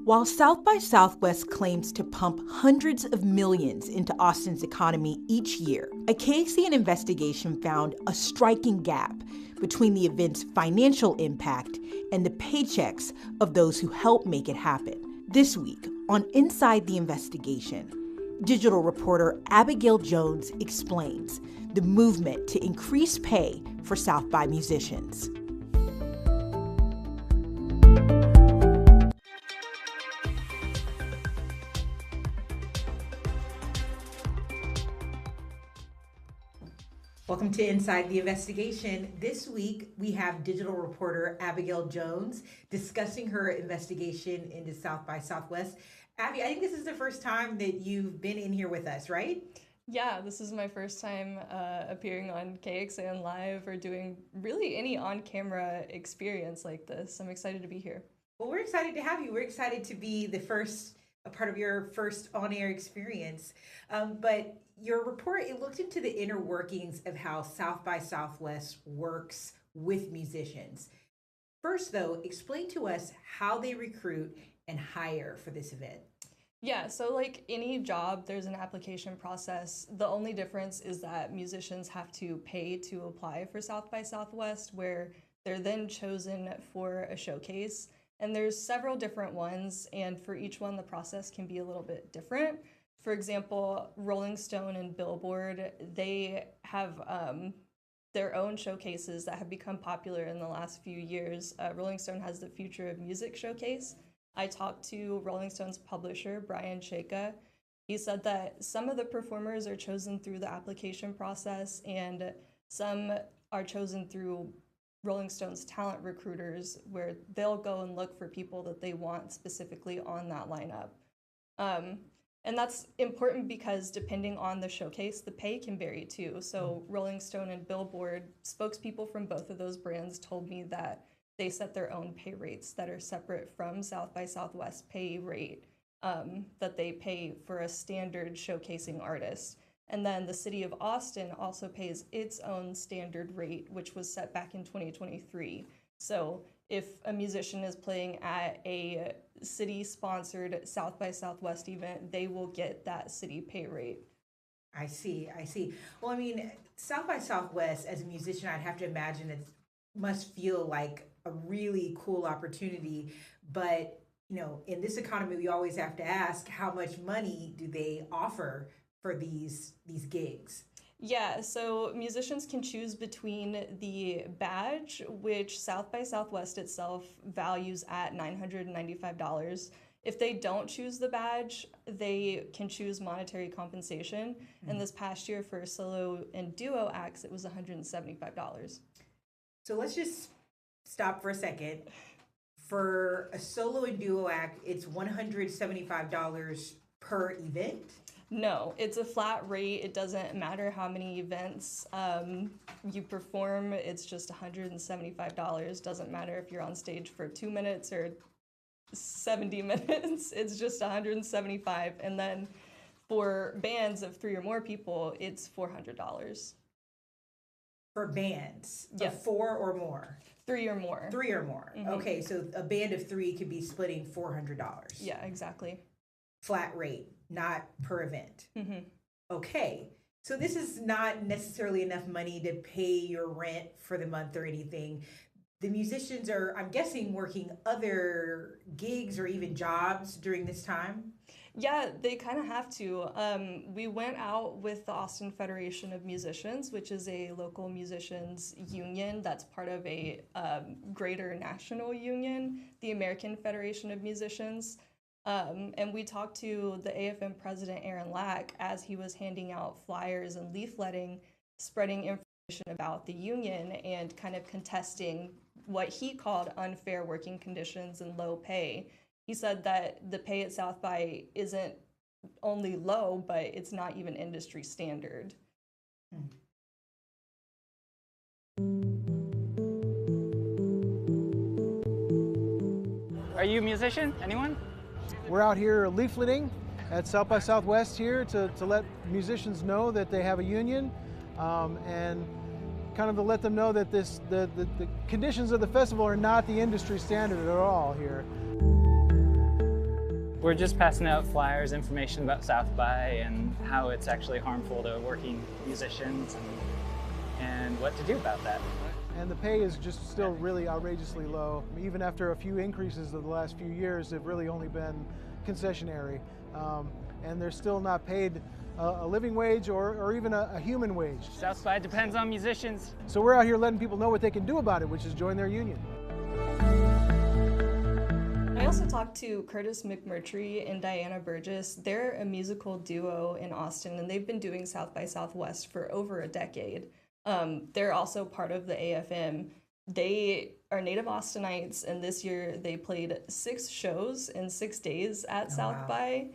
While South by Southwest claims to pump hundreds of millions into Austin's economy each year, a KXAN investigation found a striking gap between the event's financial impact and the paychecks of those who help make it happen. This week, on Inside the Investigation, digital reporter Abigail Jones explains the movement to increase pay for South by musicians. Welcome to Inside the Investigation. This week, we have digital reporter Abigail Jones discussing her investigation into South by Southwest. Abby, I think this is the first time that you've been in here with us, right? Yeah, this is my first time appearing on KXAN Live or doing really any on-camera experience like this. I'm excited to be here. Well, we're excited to have you. We're excited to be a part of your first on-air experience. But your report, it looked into the inner workings of how South by Southwest works with musicians. First, though, explain to us how they recruit and hire for this event. Yeah, so like any job, there's an application process. The only difference is that musicians have to pay to apply for South by Southwest, where they're then chosen for a showcase. And there's several different ones, and for each one, the process can be a little bit different. For example, Rolling Stone and Billboard, they have their own showcases that have become popular in the last few years. Rolling Stone has the Future of Music showcase. I talked to Rolling Stone's publisher, Brian Shaka. He said that some of the performers are chosen through the application process and some are chosen through Rolling Stone's talent recruiters, where they'll go and look for people that they want specifically on that lineup. And that's important because depending on the showcase, the pay can vary too. So Rolling Stone and Billboard spokespeople from both of those brands told me that they set their own pay rates that are separate from South by Southwest pay rate that they pay for a standard showcasing artist. And then the city of Austin also pays its own standard rate, which was set back in 2023. So if a musician is playing at a city-sponsored South by Southwest event, they will get that city pay rate. I see. Well, I mean, South by Southwest, as a musician, I'd have to imagine it must feel like a really cool opportunity. But, in this economy, we always have to ask, how much money do they offer for these gigs? Yeah, so musicians can choose between the badge, which South by Southwest itself values at $995. If they don't choose the badge, they can choose monetary compensation. And this past year for solo and duo acts, it was $175. So let's just stop for a second. For a solo and duo act, it's $175 per event? No, it's a flat rate. It doesn't matter how many events you perform. It's just $175. Doesn't matter if you're on stage for 2 minutes or 70 minutes. It's just $175. And then for bands of 3 or more people, it's $400. For bands Yeah. of 4 or more? 3 or more. 3 or more. Mm-hmm. Okay, so a band of 3 could be splitting $400. Yeah, exactly. Flat rate, not per event. Mm-hmm. Okay, so this is not necessarily enough money to pay your rent for the month or anything. The musicians are, I'm guessing, working other gigs or even jobs during this time? Yeah, they kind of have to. We went out with the Austin Federation of Musicians, which is a local musicians union that's part of a greater national union, the American Federation of Musicians. And we talked to the AFM president, Aaron Lack, as he was handing out flyers and leafletting, spreading information about the union and kind of contesting what he called unfair working conditions and low pay. He said that the pay at South by isn't only low, but it's not even industry standard. Are you a musician? Anyone? We're out here leafleting at South by Southwest here to let musicians know that they have a union and kind of to let them know that the conditions of the festival are not the industry standard at all here. We're just passing out flyers, information about South by and how it's actually harmful to working musicians and what to do about that. And the pay is just still really outrageously low. Even after a few increases of the last few years, they've really only been concessionary. And they're still not paid a living wage or even a human wage. South by depends on musicians. So we're out here letting people know what they can do about it, which is join their union. I also talked to Curtis McMurtry and Diana Burgess. They're a musical duo in Austin, and they've been doing South by Southwest for over a decade. They're also part of the AFM. They are native Austinites, and this year they played 6 shows in 6 days at South by.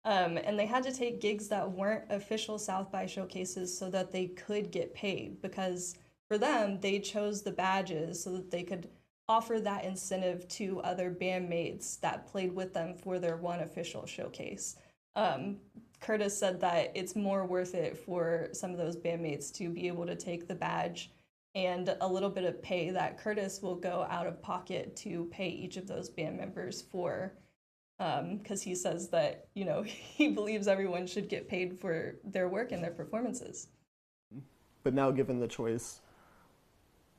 And they had to take gigs that weren't official South by showcases so that they could get paid, because for them, they chose the badges so that they could offer that incentive to other bandmates that played with them for their one official showcase. Curtis said that it's more worth it for some of those bandmates to be able to take the badge and a little bit of pay that Curtis will go out of pocket to pay each of those band members for, because he says that, he believes everyone should get paid for their work and their performances. But now, given the choice,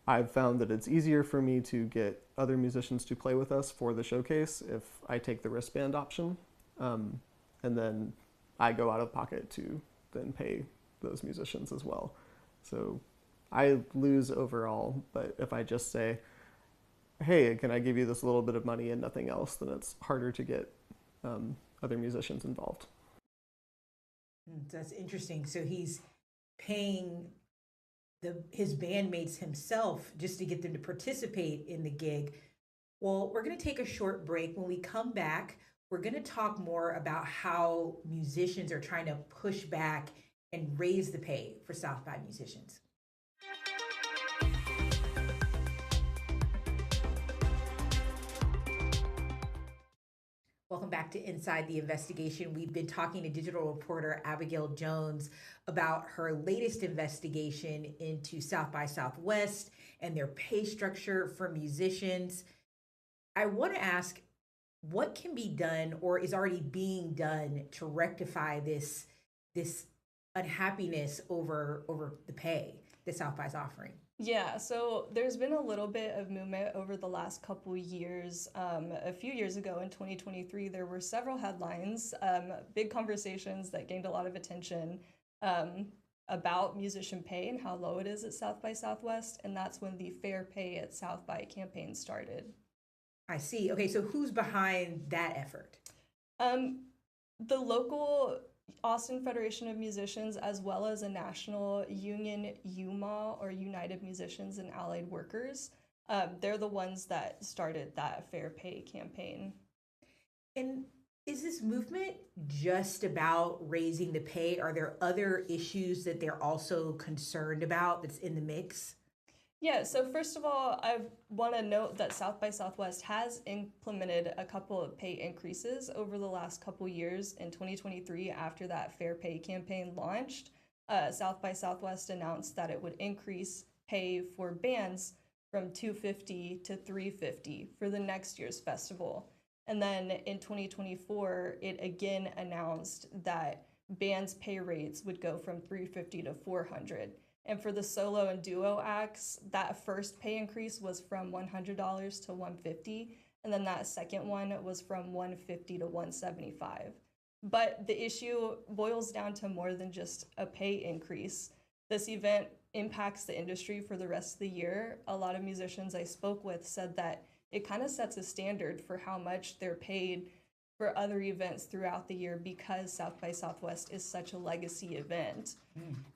I've found that it's easier for me to get other musicians to play with us for the showcase if I take the wristband option, and then I go out of pocket to then pay those musicians as well. So I lose overall, but if I just say, hey, can I give you this little bit of money and nothing else, then it's harder to get other musicians involved. That's interesting. So he's paying his bandmates himself just to get them to participate in the gig. Well, we're going to take a short break. When we come back, we're going to talk more about how musicians are trying to push back and raise the pay for South by musicians. Welcome back to Inside the Investigation. We've been talking to digital reporter Abigail Jones about her latest investigation into South by Southwest and their pay structure for musicians. I want to ask, what can be done or is already being done to rectify this unhappiness over the pay that South by is offering? Yeah, so there's been a little bit of movement over the last couple years. A few years ago in 2023, there were several headlines, big conversations that gained a lot of attention about musician pay and how low it is at South by Southwest, and that's when the Fair Pay at South by campaign started. I see. Okay, so who's behind that effort? The local Austin Federation of Musicians, as well as a national union, UMA, or United Musicians and Allied Workers. They're the ones that started that Fair Pay campaign. And is this movement just about raising the pay? Are there other issues that they're also concerned about that's in the mix? Yeah, so first of all, I want to note that South by Southwest has implemented a couple of pay increases over the last couple years. In 2023, after that Fair Pay campaign launched, South by Southwest announced that it would increase pay for bands from $250 to $350 for the next year's festival. And then in 2024, it again announced that bands' pay rates would go from $350 to $400. And for the solo and duo acts, that first pay increase was from $100 to $150, and then that second one was from $150 to $175. But the issue boils down to more than just a pay increase. This event impacts the industry for the rest of the year. A lot of musicians I spoke with said that it kind of sets a standard for how much they're paid for other events throughout the year because South by Southwest is such a legacy event.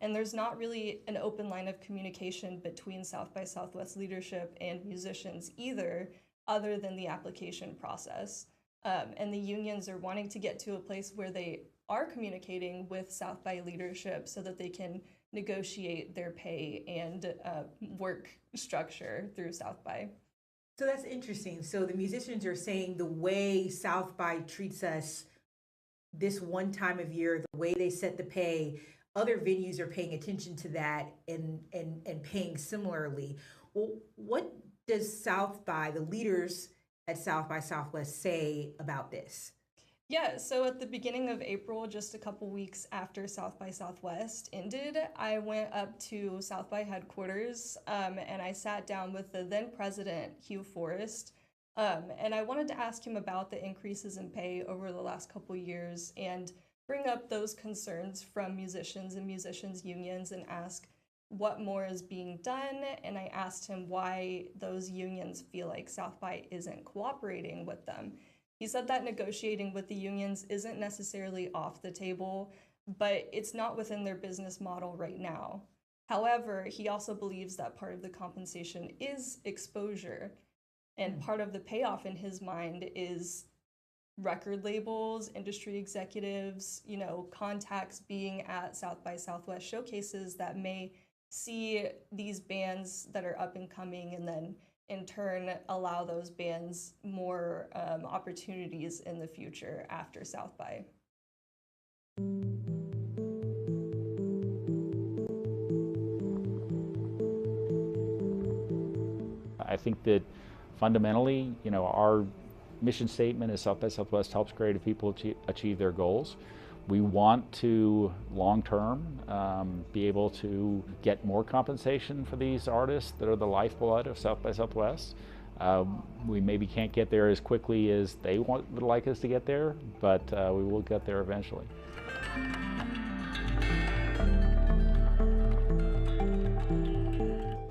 And there's not really an open line of communication between South by Southwest leadership and musicians either, other than the application process. And the unions are wanting to get to a place where they are communicating with South by leadership so that they can negotiate their pay and work structure through South by. So that's interesting. So the musicians are saying the way South by treats us this one time of year, the way they set the pay, other venues are paying attention to that and paying similarly. Well, what does South by, the leaders at South by Southwest, say about this? Yeah, so at the beginning of April, just a couple weeks after South by Southwest ended, I went up to South by headquarters and I sat down with the then president, Hugh Forrest, and I wanted to ask him about the increases in pay over the last couple years and bring up those concerns from musicians and musicians unions and ask what more is being done. And I asked him why those unions feel like South by isn't cooperating with them. He said that negotiating with the unions isn't necessarily off the table, but it's not within their business model right now. However, he also believes that part of the compensation is exposure, and part of the payoff in his mind is record labels, industry executives, contacts being at South by Southwest showcases that may see these bands that are up and coming and then in turn allow those bands more opportunities in the future after South by. I think that fundamentally, our mission statement is South by Southwest helps creative people achieve their goals. We want to, long-term, be able to get more compensation for these artists that are the lifeblood of South by Southwest. We maybe can't get there as quickly as they would like us to get there, but we will get there eventually.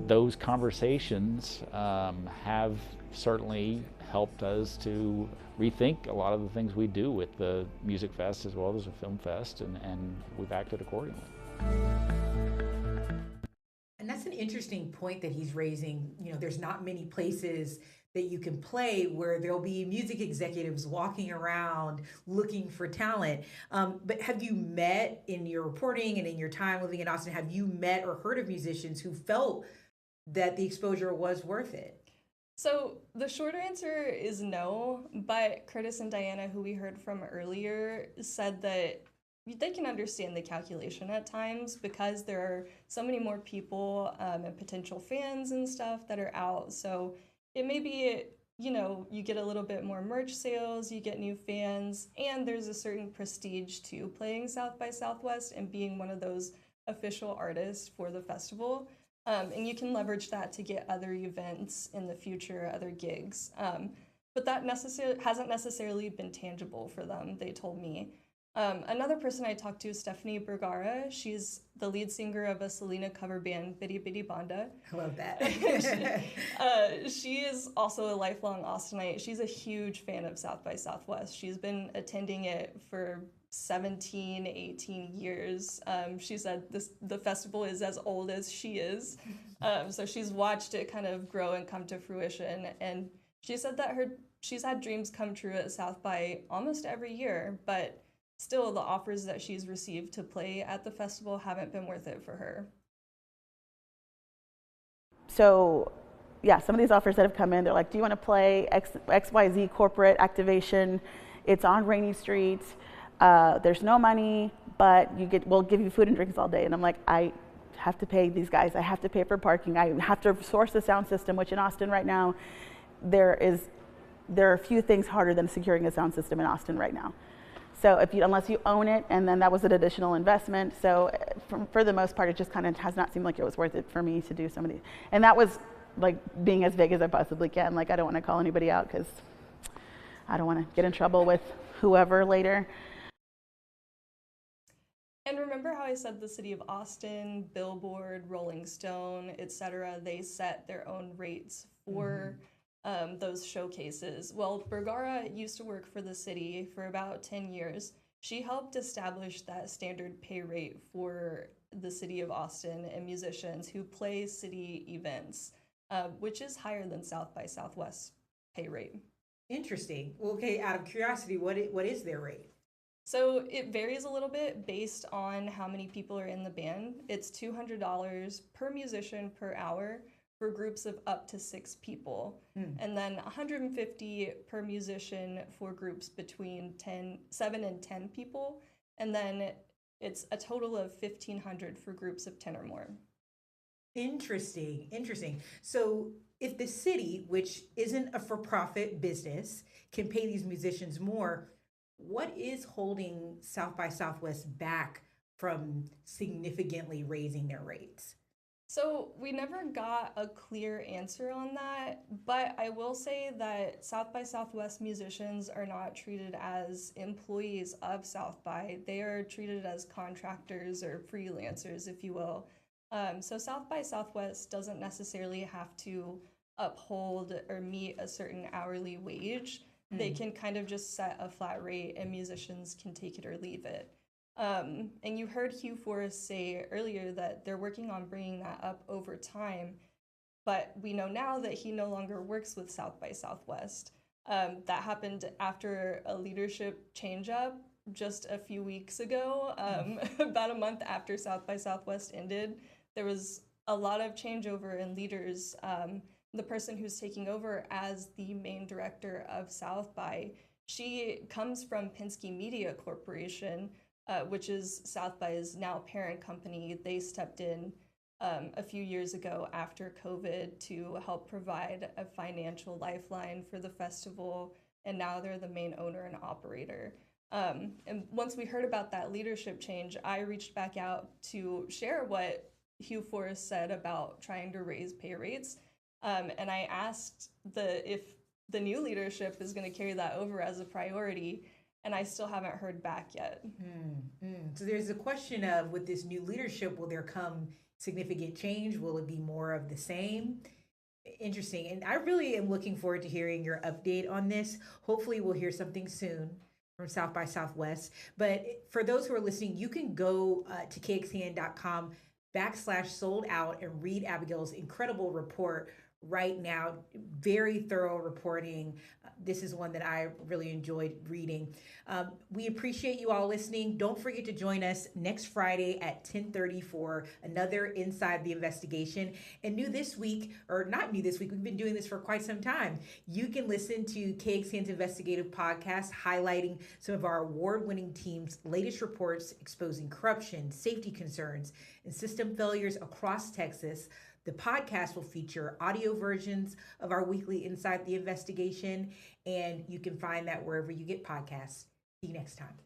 Those conversations have certainly helped us to rethink a lot of the things we do with the Music Fest as well as the Film Fest, and we've acted accordingly. And that's an interesting point that he's raising. You know, there's not many places that you can play where there'll be music executives walking around looking for talent. But have you met in your reporting and in your time living in Austin, have you met or heard of musicians who felt that the exposure was worth it? So the short answer is no, but Curtis and Diana, who we heard from earlier, said that they can understand the calculation at times because there are so many more people and potential fans and stuff that are out. So it may be, you know, you get a little bit more merch sales, you get new fans, and there's a certain prestige to playing South by Southwest and being one of those official artists for the festival. And you can leverage that to get other events in the future, other gigs. But that hasn't necessarily been tangible for them, they told me. Another person I talked to is Stephanie Bergara. She's the lead singer of a Selena cover band, Bitty Bitty Banda. I love that. She is also a lifelong Austinite. She's a huge fan of South by Southwest. She's been attending it for 17, 18 years. She said the festival is as old as she is. So she's watched it kind of grow and come to fruition. And she said that she's had dreams come true at South by almost every year, but still the offers that she's received to play at the festival haven't been worth it for her. So yeah, some of these offers that have come in, they're like, do you want to play XYZ corporate activation? It's on Rainy Street. There's no money, but we'll give you food and drinks all day. And I'm like, I have to pay these guys. I have to pay for parking. I have to source a sound system, which in Austin right now, there are a few things harder than securing a sound system in Austin right now. So unless you own it, and then that was an additional investment. So for the most part, it just kind of has not seemed like it was worth it for me to do some of these. And that was like being as vague as I possibly can. Like, I don't want to call anybody out because I don't want to get in trouble with whoever later. And remember how I said the city of Austin, Billboard, Rolling Stone, etc., they set their own rates for those showcases. Well, Bergara used to work for the city for about 10 years. She helped establish that standard pay rate for the city of Austin and musicians who play city events, which is higher than South by Southwest pay rate. Interesting. Well, okay, out of curiosity, what is their rate? So it varies a little bit based on how many people are in the band. It's $200 per musician per hour for groups of up to 6 people, and then $150 per musician for groups between 7 and 10 people, and then it's a total of $1,500 for groups of 10 or more. Interesting. So if the city, which isn't a for-profit business, can pay these musicians more, what is holding South by Southwest back from significantly raising their rates? So we never got a clear answer on that, but I will say that South by Southwest musicians are not treated as employees of South by. They are treated as contractors or freelancers, if you will. So South by Southwest doesn't necessarily have to uphold or meet a certain hourly wage. They can kind of just set a flat rate and musicians can take it or leave it. And you heard Hugh Forrest say earlier that they're working on bringing that up over time, but we know now that he no longer works with South by Southwest. That happened after a leadership change-up just a few weeks ago, about a month after South by Southwest ended. There was a lot of changeover in leaders. The person who's taking over as the main director of South by, she comes from Penske Media Corporation, which is South by's now parent company. They stepped in a few years ago after COVID to help provide a financial lifeline for the festival, and now they're the main owner and operator. And once we heard about that leadership change, I reached back out to share what Hugh Forrest said about trying to raise pay rates. And I asked if the new leadership is going to carry that over as a priority, and I still haven't heard back yet. So there's a question of, with this new leadership, will there come significant change? Will it be more of the same? Interesting. And I really am looking forward to hearing your update on this. Hopefully we'll hear something soon from South by Southwest. But for those who are listening, you can go to kxan.com /sold out and read Abigail's incredible report right now. Very thorough reporting. This is one that I really enjoyed reading. We appreciate you all listening. Don't forget to join us next Friday at 10:30 for another Inside the Investigation. And new this week, or not new this week, we've been doing this for quite some time. You can listen to KXAN's investigative podcast highlighting some of our award-winning team's latest reports exposing corruption, safety concerns, and system failures across Texas. The podcast will feature audio versions of our weekly Inside the Investigation, and you can find that wherever you get podcasts. See you next time.